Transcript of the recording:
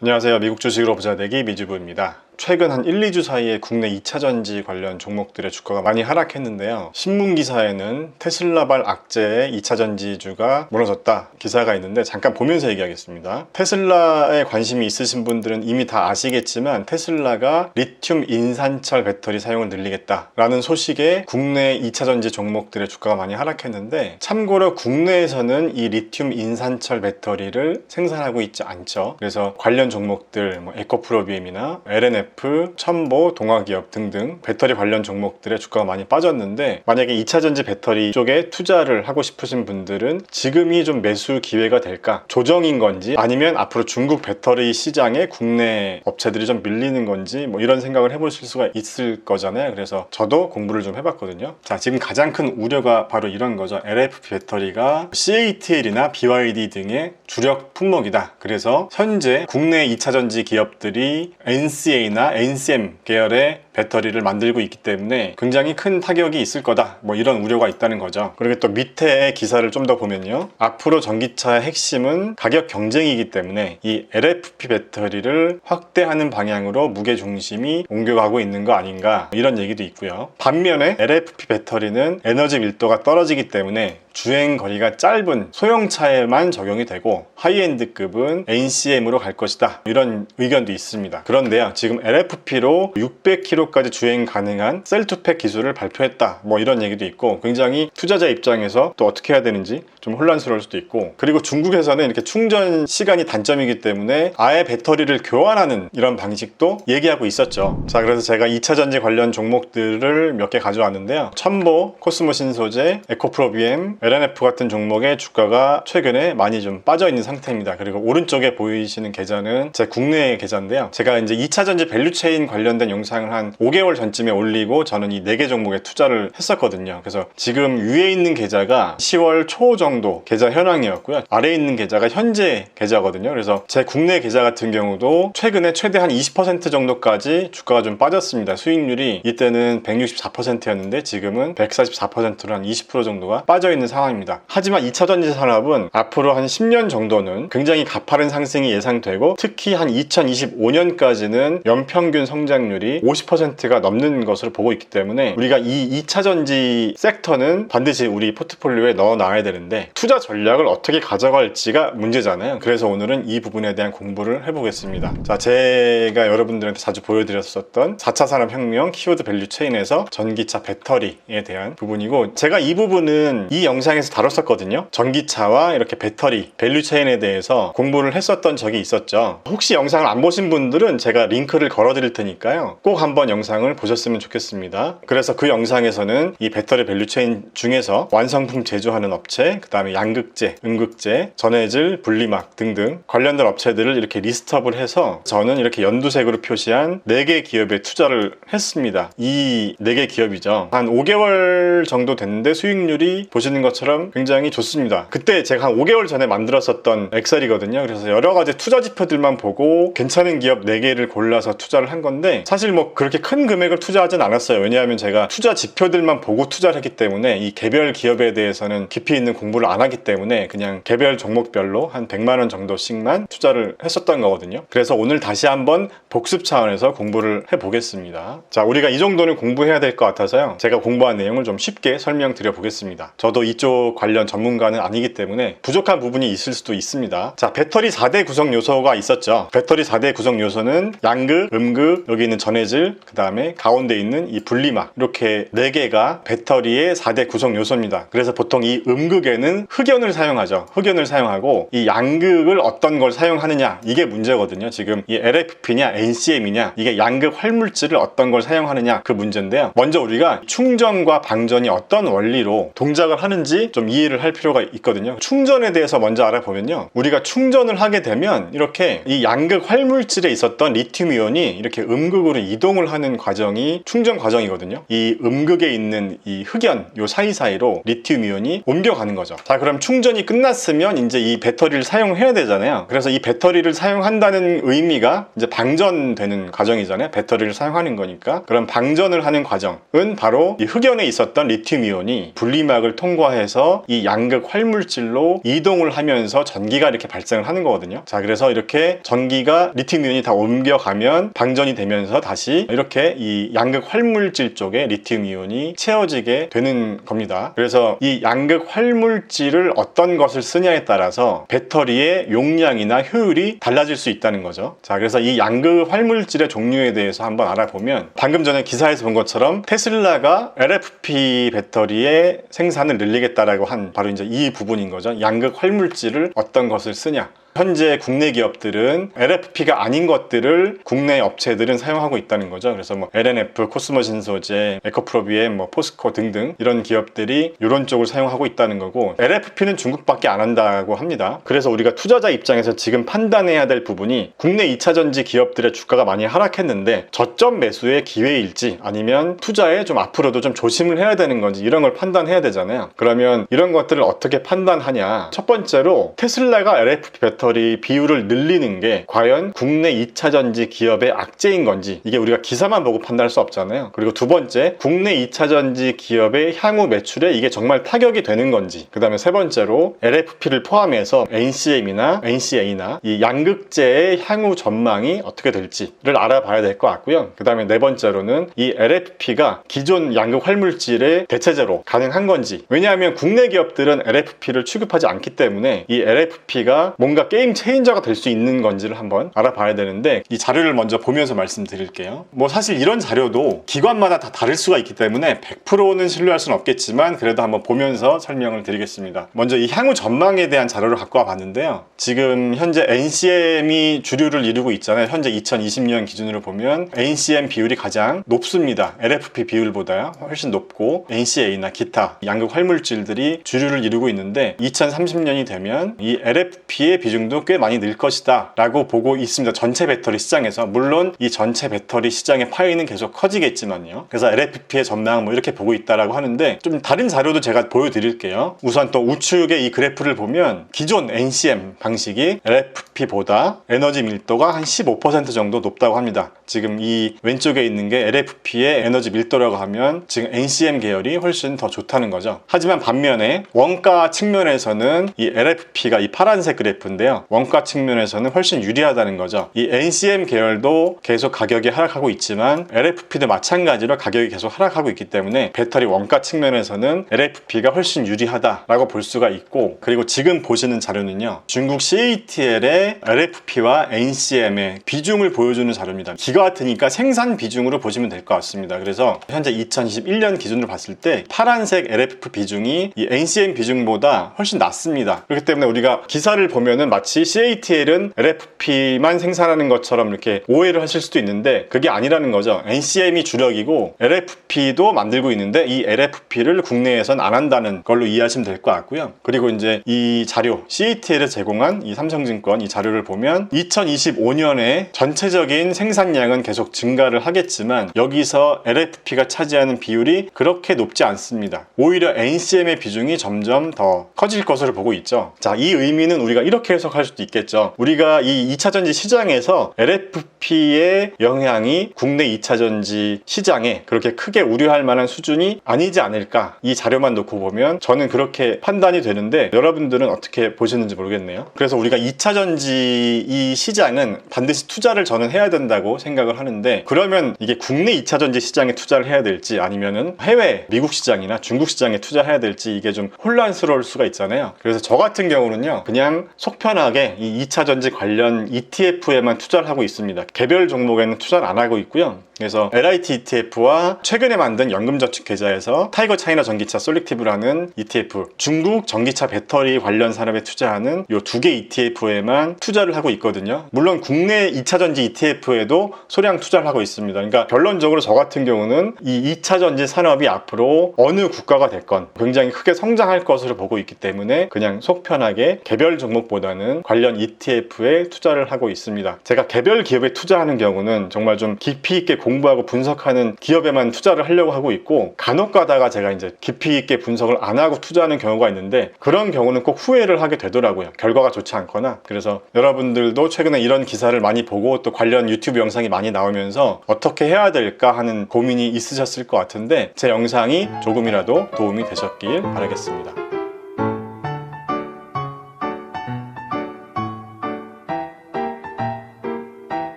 안녕하세요. 미국 주식으로 부자되기 미주부입니다. 최근 한 1, 2주 사이에 국내 2차전지 관련 종목들의 주가가 많이 하락했는데요. 신문기사에는 테슬라발 악재의 2차전지주가 무너졌다 기사가 있는데 잠깐 보면서 얘기하겠습니다. 테슬라에 관심이 있으신 분들은 이미 다 아시겠지만 테슬라가 리튬 인산철 배터리 사용을 늘리겠다라는 소식에 국내 2차전지 종목들의 주가가 많이 하락했는데, 참고로 국내에서는 이 리튬 인산철 배터리를 생산하고 있지 않죠. 그래서 관련 종목들 에코프로비엠이나 LNF, 첨보, 동화기업 등등 배터리 관련 종목들의 주가가 많이 빠졌는데, 만약에 2차전지 배터리 쪽에 투자를 하고 싶으신 분들은 지금이 좀 매수 기회가 될까? 조정인 건지 아니면 앞으로 중국 배터리 시장에 국내 업체들이 좀 밀리는 건지 이런 생각을 해보실 수가 있을 거잖아요. 그래서 저도 공부를 좀 해봤거든요. 자, 지금 가장 큰 우려가 바로 이런 거죠. LFP 배터리가 CATL이나 BYD 등의 주력 품목이다. 그래서 현재 국내 2차전지 기업들이 NCA나 NCM 계열의 배터리를 만들고 있기 때문에 굉장히 큰 타격이 있을 거다, 이런 우려가 있다는 거죠. 그리고 또 밑에 기사를 좀 더 보면요, 앞으로 전기차의 핵심은 가격 경쟁이기 때문에 이 LFP 배터리를 확대하는 방향으로 무게중심이 옮겨가고 있는 거 아닌가, 이런 얘기도 있고요. 반면에 LFP 배터리는 에너지 밀도가 떨어지기 때문에 주행 거리가 짧은 소형차에만 적용이 되고 하이엔드급은 NCM으로 갈 것이다, 이런 의견도 있습니다. 그런데요, 지금 LFP로 600km까지 주행 가능한 셀투팩 기술을 발표했다, 이런 얘기도 있고, 굉장히 투자자 입장에서 또 어떻게 해야 되는지 좀 혼란스러울 수도 있고, 그리고 중국에서는 이렇게 충전 시간이 단점이기 때문에 아예 배터리를 교환하는 이런 방식도 얘기하고 있었죠. 자, 그래서 제가 2차전지 관련 종목들을 몇 개 가져왔는데요. 첨보, 코스모 신소재, 에코프로비엠, LNF 같은 종목의 주가가 최근에 많이 좀 빠져있는 상태입니다. 그리고 오른쪽에 보이시는 계좌는 제 국내 계좌인데요. 제가 이제 2차전지 밸류체인 관련된 영상을 한 5개월 전쯤에 올리고 저는 이 4개 종목에 투자를 했었거든요. 그래서 지금 위에 있는 계좌가 10월 초 정도 계좌 현황이었고요. 아래에 있는 계좌가 현재 계좌거든요. 그래서 제 국내 계좌 같은 경우도 최근에 최대 한 20% 정도까지 주가가 좀 빠졌습니다. 수익률이 이때는 164%였는데 지금은 144%로 한 20% 정도가 빠져있는 상황입니다. 하지만 2차전지 산업은 앞으로 한 10년 정도는 굉장히 가파른 상승이 예상되고, 특히 한 2025년까지는 연평균 성장률이 50%가 넘는 것으로 보고 있기 때문에 우리가 이 2차전지 섹터는 반드시 우리 포트폴리오에 넣어놔야 되는데 투자 전략을 어떻게 가져갈지가 문제잖아요. 그래서 오늘은 이 부분에 대한 공부를 해보겠습니다. 자, 제가 여러분들한테 자주 보여드렸었던 4차 산업혁명 키워드 밸류체인에서 전기차 배터리에 대한 부분이고, 제가 이 부분은 이 영상에서 다뤘었거든요. 전기차와 이렇게 배터리 밸류체인에 대해서 공부를 했었던 적이 있었죠. 혹시 영상을 안 보신 분들은 제가 링크를 걸어 드릴 테니까요, 꼭 한번 영상을 보셨으면 좋겠습니다. 그래서 그 영상에서는 이 배터리 밸류체인 중에서 완성품 제조하는 업체, 그 다음에 양극재, 음극재, 전해질, 분리막 등등 관련된 업체들을 이렇게 리스트업을 해서 저는 이렇게 연두색으로 표시한 4개 기업에 투자를 했습니다. 이 4개 기업이죠. 한 5개월 정도 됐는데 수익률이 보시는 것처럼 굉장히 좋습니다. 그때 제가 한 5개월 전에 만들었었던 엑셀이거든요. 그래서 여러 가지 투자 지표들만 보고 괜찮은 기업 4개를 골라서 투자를 한 건데, 사실 그렇게 큰 금액을 투자하진 않았어요. 왜냐하면 제가 투자 지표들만 보고 투자를 했기 때문에 이 개별 기업에 대해서는 깊이 있는 공부를 안 하기 때문에 그냥 개별 종목별로 한 100만 원 정도씩만 투자를 했었던 거거든요. 그래서 오늘 다시 한번 복습 차원에서 공부를 해보겠습니다. 자, 우리가 이 정도는 공부해야 될 것 같아서요, 제가 공부한 내용을 좀 쉽게 설명드려 보겠습니다. 저도 이쪽 관련 전문가는 아니기 때문에 부족한 부분이 있을 수도 있습니다. 자, 배터리 4대 구성 요소가 있었죠. 배터리 4대 구성 요소는 양극, 음극, 여기 있는 전해질, 그 다음에 가운데 있는 이 분리막, 이렇게 4개가 배터리의 4대 구성 요소입니다. 그래서 보통 이 음극에는 흑연을 사용하죠. 흑연을 사용하고 이 양극을 어떤 걸 사용하느냐, 이게 문제거든요. 지금 이 LFP냐 NCM이냐, 이게 양극 활물질을 어떤 걸 사용하느냐, 그 문제인데요. 먼저 우리가 충전과 방전이 어떤 원리로 동작을 하는지 좀 이해를 할 필요가 있거든요. 충전에 대해서 먼저 알아보면요, 우리가 충전을 하게 되면 이렇게 이 양극 활물질에 있었던 리튬 이온이 이렇게 음극으로 이동을 사용하는 과정이 충전 과정이거든요. 이 음극에 있는 이 흑연 요 사이사이로 리튬 이온이 옮겨가는 거죠. 자, 그럼 충전이 끝났으면 이제 이 배터리를 사용해야 되잖아요. 그래서 이 배터리를 사용한다는 의미가 이제 방전되는 과정이잖아요. 배터리를 사용하는 거니까. 그럼 방전을 하는 과정은 바로 이 흑연에 있었던 리튬 이온이 분리막을 통과해서 이 양극 활물질로 이동을 하면서 전기가 이렇게 발생을 하는 거거든요. 자, 그래서 이렇게 전기가 리튬 이온이 다 옮겨가면 방전이 되면서 다시 이렇게 이 양극 활물질 쪽에 리튬 이온이 채워지게 되는 겁니다. 그래서 이 양극 활물질을 어떤 것을 쓰냐에 따라서 배터리의 용량이나 효율이 달라질 수 있다는 거죠. 자, 그래서 이 양극 활물질의 종류에 대해서 한번 알아보면 방금 전에 기사에서 본 것처럼 테슬라가 LFP 배터리의 생산을 늘리겠다라고 한 바로 이제 이 부분인 거죠. 양극 활물질을 어떤 것을 쓰냐. 현재 국내 기업들은 LFP가 아닌 것들을 국내 업체들은 사용하고 있다는 거죠. 그래서 뭐 LNF, 코스모 신소재, 에코프로비엠, 뭐 포스코 등등 이런 기업들이 이런 쪽을 사용하고 있다는 거고, LFP는 중국밖에 안 한다고 합니다. 그래서 우리가 투자자 입장에서 지금 판단해야 될 부분이 국내 2차전지 기업들의 주가가 많이 하락했는데 저점 매수의 기회일지 아니면 투자에 좀 앞으로도 좀 조심을 해야 되는 건지 이런 걸 판단해야 되잖아요. 그러면 이런 것들을 어떻게 판단하냐. 첫 번째로 테슬라가 LFP 배터리 비율을 늘리는 게 과연 국내 2차전지 기업의 악재인 건지, 이게 우리가 기사만 보고 판단할 수 없잖아요. 그리고 두 번째, 국내 2차전지 기업의 향후 매출에 이게 정말 타격이 되는 건지, 그 다음에 세 번째로 LFP를 포함해서 NCM이나 NCA나 이 양극재의 향후 전망이 어떻게 될지를 알아봐야 될 것 같고요. 그 다음에 네 번째로는 이 LFP가 기존 양극 활물질의 대체제로 가능한 건지, 왜냐하면 국내 기업들은 LFP를 취급하지 않기 때문에 이 LFP가 뭔가 게임 체인저가 될 수 있는 건지를 한번 알아봐야 되는데, 이 자료를 먼저 보면서 말씀드릴게요. 뭐 사실 이런 자료도 기관마다 다 다를 수가 있기 때문에 100%는 신뢰할 수는 없겠지만 그래도 한번 보면서 설명을 드리겠습니다. 먼저 이 향후 전망에 대한 자료를 갖고 와 봤는데요. 지금 현재 NCM이 주류를 이루고 있잖아요. 현재 2020년 기준으로 보면 NCM 비율이 가장 높습니다. LFP 비율보다 훨씬 높고 NCA나 기타 양극 활물질들이 주류를 이루고 있는데 2030년이 되면 이 LFP의 비중도 꽤 많이 늘 것이다 라고 보고 있습니다. 전체 배터리 시장에서. 물론 이 전체 배터리 시장의 파이는 계속 커지겠지만요. 그래서 LFP의 전망 뭐 이렇게 보고 있다라고 하는데, 좀 다른 자료도 제가 보여드릴게요. 우선 또 우측의 이 그래프를 보면 기존 NCM 방식이 LFP보다 에너지 밀도가 한 15% 정도 높다고 합니다. 지금 이 왼쪽에 있는 게 LFP의 에너지 밀도라고 하면 지금 NCM 계열이 훨씬 더 좋다는 거죠. 하지만 반면에 원가 측면에서는 이 LFP가 이 파란색 그래프인데요. 원가 측면에서는 훨씬 유리하다는 거죠. 이 NCM 계열도 계속 가격이 하락하고 있지만 LFP도 마찬가지로 가격이 계속 하락하고 있기 때문에 배터리 원가 측면에서는 LFP가 훨씬 유리하다라고 볼 수가 있고, 그리고 지금 보시는 자료는요. 중국 CATL의 LFP와 NCM의 비중을 보여주는 자료입니다. 기가 같으니까 생산 비중으로 보시면 될 것 같습니다. 그래서 현재 2021년 기준으로 봤을 때 파란색 LFP 비중이 이 NCM 비중보다 훨씬 낮습니다. 그렇기 때문에 우리가 기사를 보면은 마치 CATL은 LFP만 생산하는 것처럼 이렇게 오해를 하실 수도 있는데 그게 아니라는 거죠. NCM이 주력이고 LFP도 만들고 있는데 이 LFP를 국내에선 안 한다는 걸로 이해하시면 될 것 같고요. 그리고 이제 이 자료 CATL에 제공한 이 삼성증권 이 자료를 보면 2025년에 전체적인 생산량은 계속 증가를 하겠지만 여기서 LFP가 차지하는 비율이 그렇게 높지 않습니다. 오히려 NCM의 비중이 점점 더 커질 것으로 보고 있죠. 자, 이 의미는 우리가 이렇게 해석할 수도 있겠죠. 우리가 이 2차전지 시장에서 LFP의 영향이 국내 2차전지 시장에 그렇게 크게 우려할 만한 수준이 아니지 않을까, 이 자료만 놓고 보면 저는 그렇게 판단이 되는데 여러분들은 어떻게 보시는지 모르겠네요. 그래서 우리가 2차전지 이 시장은 반드시 투자를 저는 해야 된다고 생각을 하는데, 그러면 이게 국내 2차전지 시장에 투자를 해야 될지 아니면은 해외 미국 시장이나 중국 시장에 투자해야 될지 이게 좀 혼란스러울 수가 있잖아요. 그래서 저 같은 경우는요, 그냥 속 편하게 이 2차전지 관련 ETF에만 투자를 하고 있습니다. 개별 종목에는 투자를 안 하고 있고요. 그래서 LIT ETF와 최근에 만든 연금저축계좌에서 타이거 차이나 전기차 솔릭티브라는 ETF, 중국 전기차 배터리 관련 산업에 투자하는 이 두 개 ETF에만 투자를 하고 있거든요. 물론 국내 2차전지 ETF에도 소량 투자를 하고 있습니다. 그러니까 결론적으로 저 같은 경우는 이 2차전지 산업이 앞으로 어느 국가가 됐건 굉장히 크게 성장할 것으로 보고 있기 때문에 그냥 속 편하게 개별 종목보다는 관련 ETF에 투자를 하고 있습니다. 제가 개별 기업에 투자하는 경우는 정말 좀 깊이 있게 공부하고 분석하는 기업에만 투자를 하려고 하고 있고, 간혹 가다가 제가 이제 깊이 있게 분석을 안 하고 투자하는 경우가 있는데, 그런 경우는 꼭 후회를 하게 되더라고요. 결과가 좋지 않거나. 그래서 여러분들도 최근에 이런 기사를 많이 보고 또 관련 유튜브 영상이 많이 나오면서 어떻게 해야 될까 하는 고민이 있으셨을 것 같은데, 제 영상이 조금이라도 도움이 되셨길 바라겠습니다.